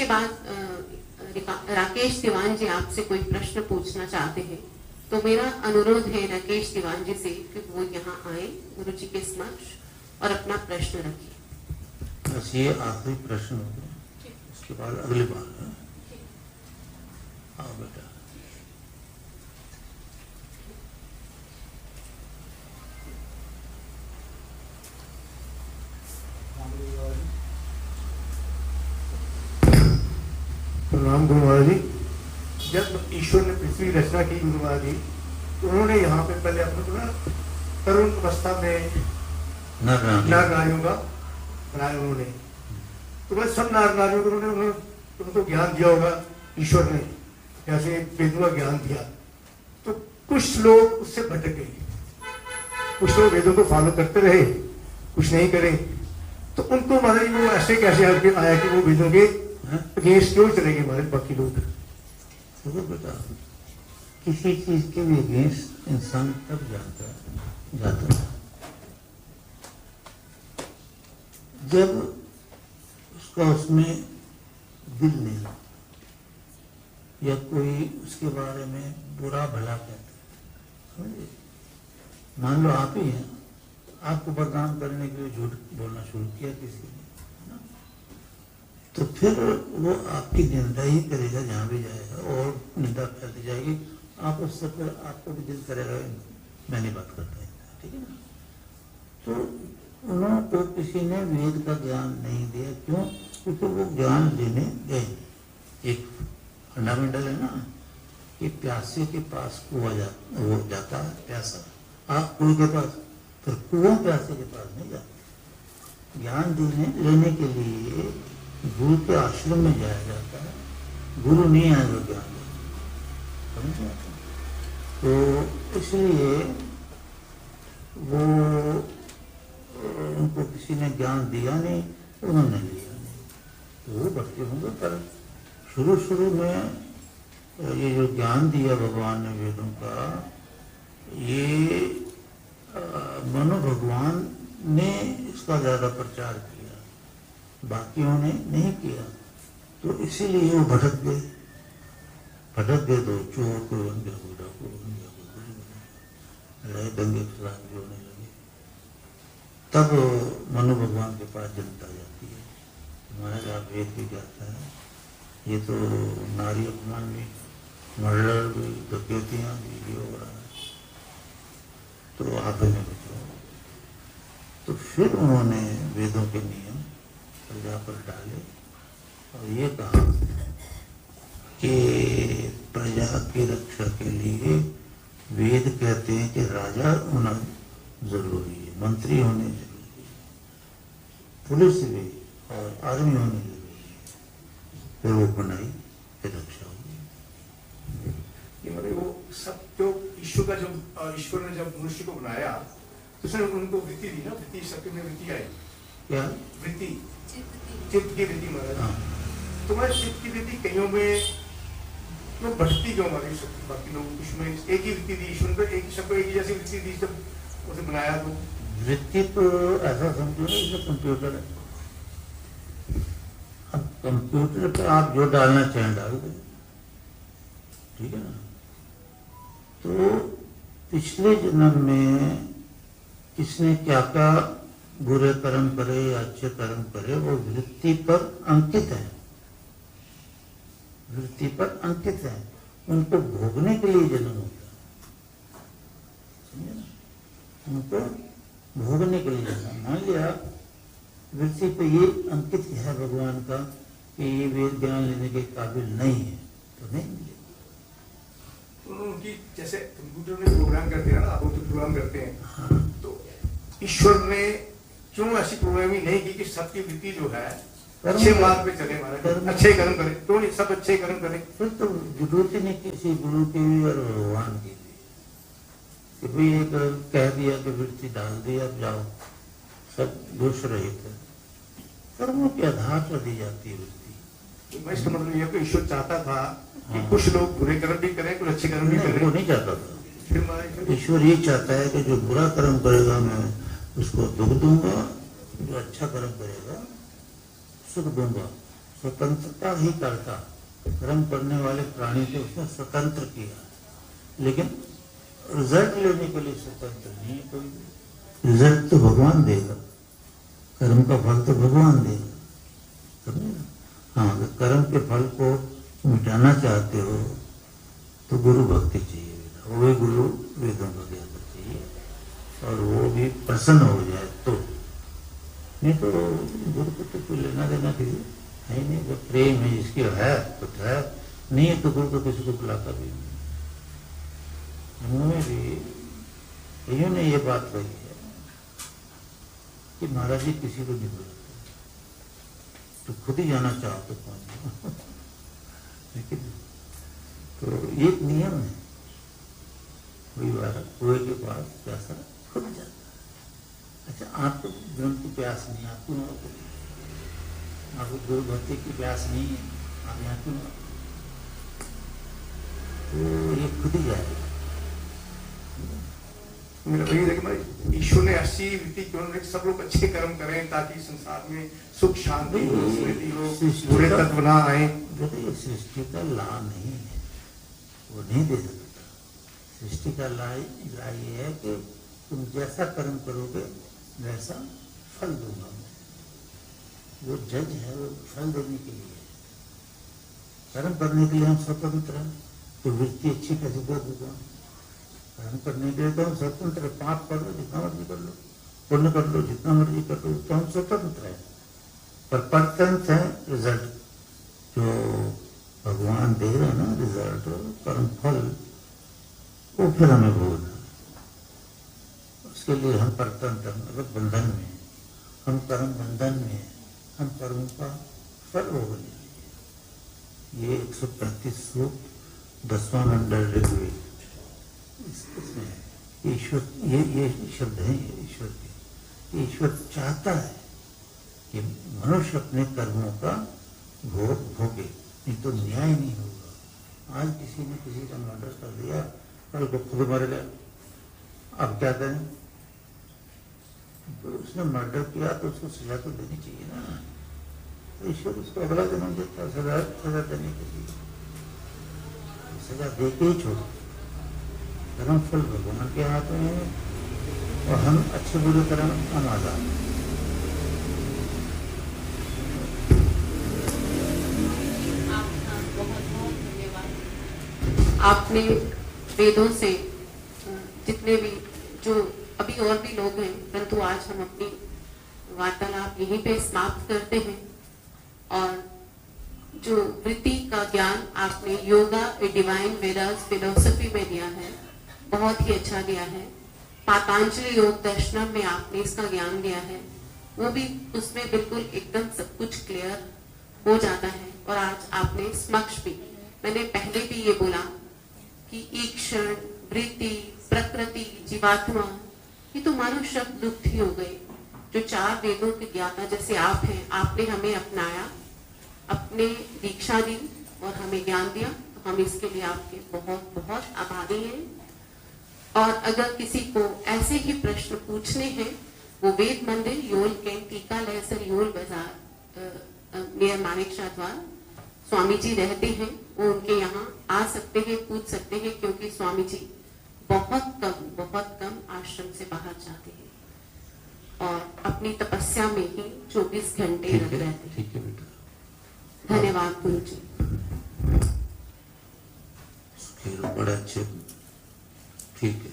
इसके बाद राकेश दीवान जी आपसे कोई प्रश्न पूछना चाहते हैं तो मेरा अनुरोध है राकेश दीवान जी से कि वो यहाँ आए गुरु जी के समक्ष और अपना प्रश्न रखें। बस ये आखिरी प्रश्न हो गया, इसके बाद अगली बार है। आओ बेटा। प्रणाम गुरु महाराज जी। जब ईश्वर ने पृथ्वी रचना की गुरु महाराज जी, तो उन्होंने यहाँ पे पहले अपने को ना तरुण अवस्था में नर नारियों का बनाया उन्होंने। तो बस सब नार नारियों को उन्होंने उनको ज्ञान दिया होगा ईश्वर ने, जैसे वेदों का ज्ञान दिया। तो कुछ लोग उससे भटक गए, कुछ लोग वेदों को फॉलो करते रहे, कुछ नहीं करे। तो उनको महाराज वो ऐसे कैसे हल्के आया कि वो वेदों के अगेंस्ट क्यों चले गए महाराज बाकी लोग? तो बेटा किसी चीज के भी अगेंस्ट इंसान तब जाता है जब उसका उसमें दिल नहीं हो, या कोई उसके बारे में बुरा भला कहता है। मान लो आप ही हैं, आपको बदनाम करने के लिए झूठ बोलना शुरू किया किसी ने, तो फिर वो आपकी निंदा ही करेगा जहां भी जाएगा, और निंदा फैलती जाएगी। आप उससे फिर आपको भी दिल करेगा मैं नहीं बात करता है, ठीक है ना। तो उनको किसी ने वेद का ज्ञान नहीं दिया, क्यों? क्योंकि वो ज्ञान लेने गए। एक फंडामेंटल है ना कि प्यासे के पास कुआं वो जाता है प्यासा, आप कुएं के पास, फिर कुआं प्यासे के पास नहीं जाता। ज्ञान लेने के लिए गुरु के आश्रम में जाया जाता है, गुरु नहीं आएगा ज्ञान समझ। तो इसलिए वो उनको किसी ने ज्ञान दिया नहीं, उन्होंने लिया नहीं, तो वो भक्ति होंगे। पर शुरू में ये जो ज्ञान दिया भगवान ने वेदों का, ये मनु भगवान ने इसका ज्यादा प्रचार किया, बाकियों ने नहीं किया। तो इसीलिए वो भटक गए तो चोर को बन गया, डाकू बन गया, लड़ाई दंगे फसाद भी होने लगे। तब मनु भगवान के पास जनता जाती है, महाराज आप वेद भी कहता है, ये तो नारी अपमान भी, मर्डर भी, डकैतियां भी, ये हो रहा है, तो आप हमें बचाओ। तो फिर उन्होंने वेदों के नियम प्रजा पर डाले और ये कहा कि प्रजा की रक्षा के लिए वेद कहते हैं कि राजा होना जरूरी है, मंत्री होने जरूरी है, पुलिस भी और आर्मी होने जरूरी है। फिर वो बनाई, फिर रक्षा होगी। ये मतलब वो सब जो ईश्वर का, जब ईश्वर ने जब मनुष्य को बनाया तो उसने उनको वृत्ति दी ना, वृत्ति सबके में वृत्ति आई। क्या वृत्ति? चित्त की वृत्ति महाराज। तो मैं चित्त की वृत्ति कईयों में तो बढ़ती क्यों हमारी शक्ति, बाकी लोग उसमें एक ही वृत्ति दी ईश्वर को, एक सबको एक ही जैसी वृत्ति दी जब उसे बनाया। तो वृत्ति तो ऐसा समझो ना जैसे कंप्यूटर है। अब कंप्यूटर पे आप जो डालना चाहें डाल दें, ठीक है ना। तो पिछले जन्म में किसने क्या क्या बुरे कर्म करे या अच्छे कर्म करे, वो वृत्ति पर अंकित है, वृत्ति पर अंकित है। उनको भोगने के लिए जन्म होता है, समझे ना, उनको भोगने के लिए जन्म। मान लिया वृत्ति पे ये अंकित है भगवान का कि ये वेद ज्ञान लेने के काबिल नहीं है, तो नहीं मिलेगा। उनकी जैसे कंप्यूटर में प्रोग्राम करते हैं ना, आप तो प्रोग्राम करते हैं। हाँ। तो ईश्वर ने क्यों ऐसी प्रोग्रामिंग नहीं की कि सबकी वृत्ति जो है अच्छे मार्ग पे चले, हमारे अच्छे कर्म करें, तो नहीं सब अच्छे कर्म करें। फिर तो जरूरत नहीं किसी गुरु की और भगवान की कि भाई एक कह दिया कि वृत्ति डाल दी, अब जाओ, सब दोष रहित है। कर्मों के आधार पर दी जाती है वृत्ति। तो मैं इसका मतलब यह कि ईश्वर चाहता था कि कुछ लोग बुरे कर्म भी करें, कुछ अच्छे कर्म भी करें। वो नहीं चाहता था। ईश्वर ये चाहता है कि जो बुरा कर्म करेगा मैं उसको दुख दूंगा, जो अच्छा कर्म करेगा सुख दूंगा, स्वतंत्रता ही करता, कर्म करने वाले प्राणी को उसने स्वतंत्र किया, लेकिन रिजल्ट लेने के लिए स्वतंत्र नहीं है कोई भी। रिजल्ट तो भगवान देगा, कर्म का फल तो भगवान देगा, समझे? हाँ, अगर कर्म के फल को मिटाना चाहते हो तो गुरु भक्ति चाहिए, वो भी गुरु वेदों का ज्ञान चाहिए, और वो भी प्रसन्न हो जाए तो, नहीं तो गुरु को तो कोई लेना देना चाहिए है ही नहीं। जो प्रेम है जिसकी है कुछ है, नहीं है तो गुरु को किसी को बुलाता भी नहीं। उन्होंने भी ये ने ये बात कही है कि महाराज जी किसी को नहीं बुलाते, तो खुद ही जाना चाहो तो पहुंच। लेकिन तो एक नियम है, कोई बार कुएं के पास प्यासा खुद जाता है। अच्छा, आपको धर्म की प्यास नहीं, आपको गुरु भक्ति की प्यास नहीं है, आप यहाँ क्यों? तो ये खुद ही जाएगा। मेरा वही है कि ईश्वर ने ऐसी रीति की उन्होंने सब लोग अच्छे कर्म करें ताकि संसार में सुख शांति हो, समृद्धि हो, बुरे तत्व ना आए। देखिए, सृष्टि का ला नहीं है, वो नहीं दे सकता। सृष्टि का ला ये है कि तुम जैसा कर्म करोगे वैसा फल दूंगा मैं। वो जज है, वो फल देने के लिए है। कर्म करने के लिए हम स्वतंत्र हैं, तो वृत्ति अच्छी कैसे दे दूंगा? कर्म करने के लिए तो हम स्वतंत्र है, पाप कर लो जितना मर्जी कर लो, पुण्य कर लो जितना मर्जी कर लो, तो हम स्वतंत्र है। पर परतंत्र है रिजल्ट जो भगवान दे रहे हैं ना, रिजल्ट कर्म फल, वो फिर हमें भोगना। उसके लिए हम परतंत्र मतलब बंधन में, हम कर्म बंधन में, हम कर्म का फल भोगने। ये 135 श्लोक 10वां मंडल ऋग्वेद, इसमें ईश्वर ये शब्द है ईश्वर के। ईश्वर चाहता है कि मनुष्य अपने कर्मों का भोग भोगे, नहीं तो न्याय नहीं होगा। आज किसी ने किसी का मर्डर कर दिया, कल को खुद मर गया, अब क्या करें? तो उसने मर्डर किया तो उसको सजा तो देनी चाहिए ना। तो ईश्वर उसको अगला जन्म देता सजा देने के लिए, सजा दे के ही छोड़। कर्म फल भगवान के हाथ में है, और हम अच्छे बुरे कर्म हम आजाद। बहुत बहुत धन्यवाद। आपने वेदों से जितने भी जो अभी और भी लोग हैं, परंतु आज हम अपनी वार्तालाप यहीं पे समाप्त करते हैं। और जो वृत्ति का ज्ञान आपने yoga a divine Vedas philosophy में दिया है, बहुत ही अच्छा दिया है। पातंजलि योग दर्शनम में आपने इसका ज्ञान दिया है, वो भी उसमें बिल्कुल एकदम सब कुछ क्लियर हो जाता है। और आज आपने समक्ष भी, मैंने पहले भी ये बोला कि ईक्षण, वृत्ति, प्रकृति, जीवात्मा, ये तो मानो शब्द लुप्त ही हो गए। जो 4 वेदों के ज्ञाता जैसे आप हैं, आपने हमें अपनाया, अपने दीक्षा दी और हमें ज्ञान दिया, तो हम इसके लिए आपके बहुत बहुत आभारी हैं। और अगर किसी को ऐसे ही प्रश्न पूछने हैं, वो वेद मंदिर योल कैंट टीका लहसर योल बाजार नियर मानिक शाह द्वार स्वामी जी रहते हैं, वो उनके यहाँ आ सकते हैं, पूछ सकते हैं, क्योंकि स्वामी जी बहुत कम आश्रम से बाहर जाते हैं और अपनी तपस्या में ही 24 घंटे लग रहते हैं। ठीक है बेटा, धन्यवाद गुरु जी। बड़ा अच्छे, ठीक है।